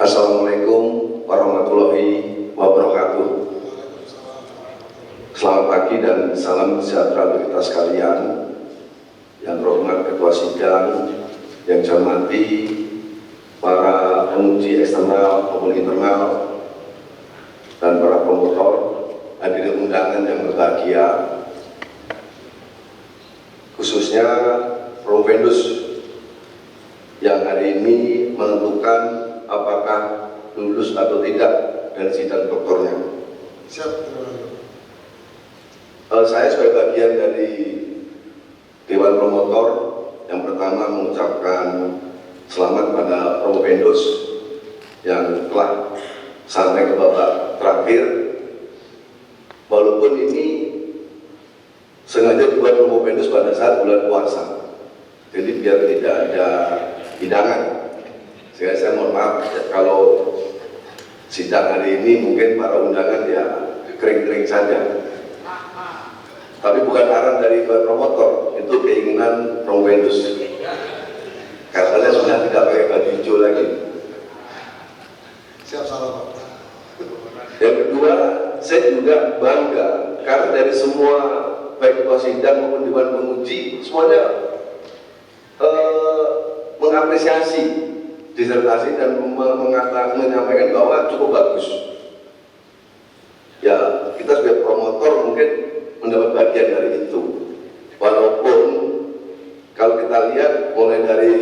Assalamualaikum warahmatullahi wabarakatuh. Selamat pagi dan salam sejahtera untuk kita sekalian. Yang terhormat Ketua Sidang, yang saya hormati para penguji eksternal maupun internal, dan para promotor, hadirin undangan yang berbahagia, khususnya Provendus yang hari ini menentukan apakah lulus atau tidak dari sidang doktornya. Saya sebagai bagian dari Dewan Promotor yang pertama mengucapkan selamat pada Provendus yang telah sampai ke babak terakhir, walaupun ini sengaja dibuat Provendus pada saat bulan puasa, jadi biar tidak ada hidangan. Sehingga saya mohon maaf ya, kalau sidang hari ini mungkin para undangan ya kering-kering saja. Tapi bukan arahan dari promotor, itu keinginan Provendus. Katanya sudah tidak pakai baju hijau lagi. Siap, salam Pak. Yang kedua, saya juga bangga karena dari semua baik ketua sidang maupun dewan penguji semuanya mengapresiasi disertasi dan menyampaikan bahwa cukup bagus. Ya, kita sebagai promotor mungkin mendapat bagian dari itu. Walaupun kalau kita lihat mulai dari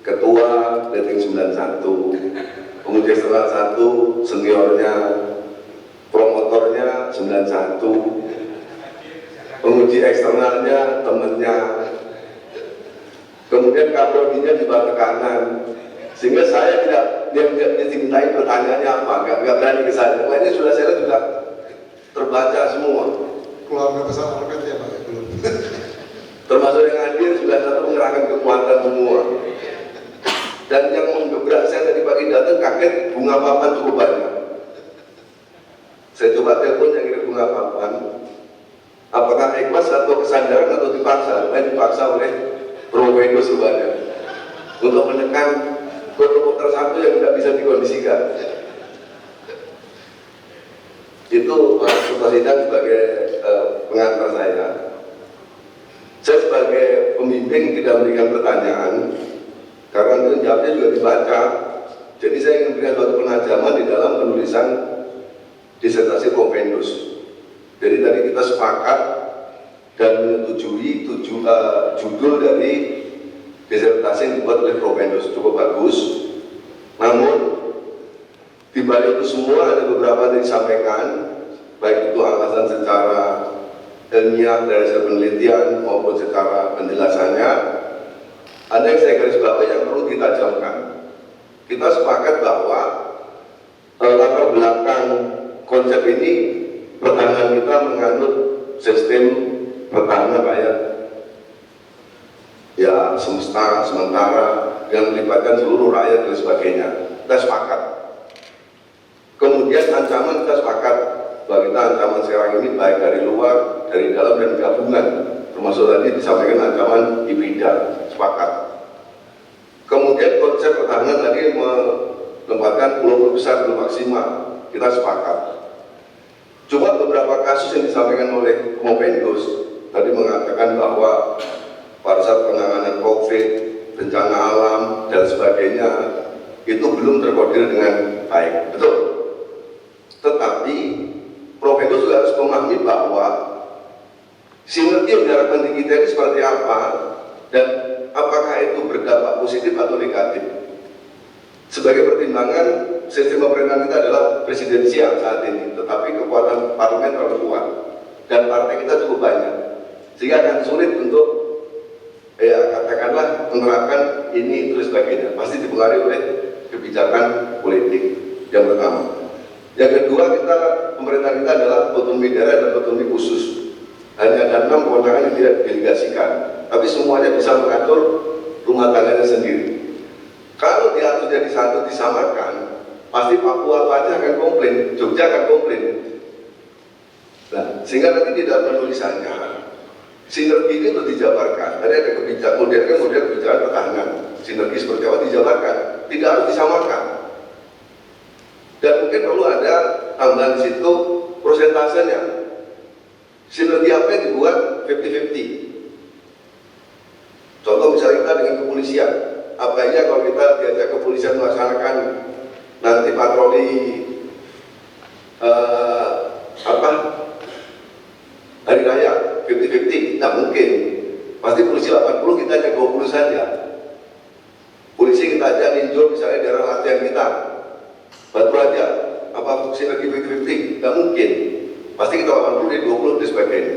ketua rating 91, penguji eksternal 1, seniornya, promotornya 91, penguji eksternalnya temennya, kemudian kaprodinya di bawah tekanan, sehingga saya tidak dimintai pertanyaannya apa, nggak berani ke saya. Lainnya sudah saya lihat juga terbaca semua. Keluarga besar Ormet ya Pak? Belum. Termasuk yang hadir sudah satu mengerahkan kekuatan semua. Dan yang menggebrak saya tadi pagi datang kaget bunga papan cukup banyak. Saya coba telepon yang kirim bunga papan. Apakah ikhlas atau kesandaran atau dipaksa? Saya dipaksa oleh Provendus sebanyak untuk menekan promotor satu yang tidak bisa dikondisikan. Itu Pak Ketua Sidang sebagai pengantar saya. Saya sebagai pembimbing tidak memberikan pertanyaan karena itu jawabnya juga dibaca. Jadi saya ingin memberikan suatu penajaman di dalam penulisan disertasi Provendus. Jadi tadi kita sepakat dan menyetujui judul dari disertasi yang dibuat oleh Provendus cukup bagus. Namun di balik itu semua ada beberapa yang disampaikan, baik itu alasan secara ilmiah dari hasil penelitian maupun secara penjelasannya. Ada yang saya garis bawahi yang perlu ditajamkan. Kita sepakat bahwa latar belakang konsep ini pertahanan kita menganut sistem pertahanan rakyat ya semesta sementara yang melibatkan seluruh rakyat dan sebagainya. Kita sepakat. Kemudian ancaman kita sepakat bahwa kita ancaman sekarang ini baik dari luar, dari dalam dan gabungan, termasuk tadi disampaikan ancaman hibrida, sepakat. Kemudian konsep pertahanan tadi menempatkan pulau besar belum maksimal, kita sepakat. Cuma beberapa kasus yang disampaikan oleh Provendus tadi mengatakan bahwa pada saat penanganan COVID, bencana alam dan sebagainya itu belum terkoordinir dengan baik, betul. Tetapi Provendus juga harus memahami bahwa sinergi yang diharapkan di kita ini seperti apa dan apakah itu berdampak positif atau negatif. Sebagai pertimbangan, sistem pemerintahan kita adalah presidensial saat ini, tetapi kekuatan parlemen terlalu kuat dan partai kita cukup banyak, sehingga akan sulit untuk ya katakanlah menerapkan ini terus sebagainya. Pasti dipengaruhi oleh kebijakan politik yang pertama. Yang kedua, pemerintah kita adalah otonomi daerah dan otonomi khusus. Hanya ada 6 kewenangan yang tidak didelegasikan, tapi semuanya bisa mengatur rumah tangganya sendiri. Kalau diatur jadi satu disamakan, pasti Papua aja akan komplain, Jogja akan komplain. Nah, sehingga nanti di dalam penulisannya sinergi itu dijabarkan. Tadi ada kebijakan model kebijakan pertahanan, sinergi seperti apa dijabarkan, tidak harus disamakan. Nah di situ prosentasenya sinergi apa yang dibuat 50-50. Contoh misalnya kita dengan kepolisian, apa aja kalau kita diajak kepolisian melaksanakan nanti patroli hari raya 50-50, nggak mungkin. Pasti polisi 80, kita ajak 20 saja. Polisi kita ajak ninjau misalnya daerah latihan kita, Batu Raja, apa sinergi 50-50, nggak mungkin. Pasti kita 80, dia 20 dan sebagainya.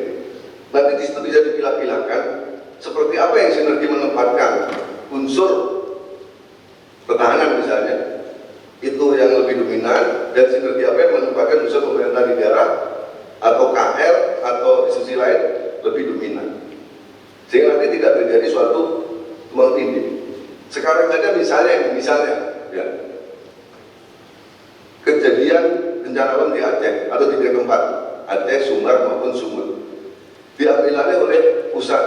Nanti di situ bisa dipilah-pilahkan seperti apa yang sinergi menempatkan unsur pertahanan misalnya itu yang lebih dominan, dan sinergi apa yang menempatkan unsur pemerintah di daerah atau KR atau institusi lain lebih dominan, sehingga nanti tidak terjadi suatu tumpang tindih. Sekarang saja misalnya ya, kejadian bencana alam di Aceh atau di 3 tempat, Aceh, Sumbar maupun Sumut, diambil alih oleh pusat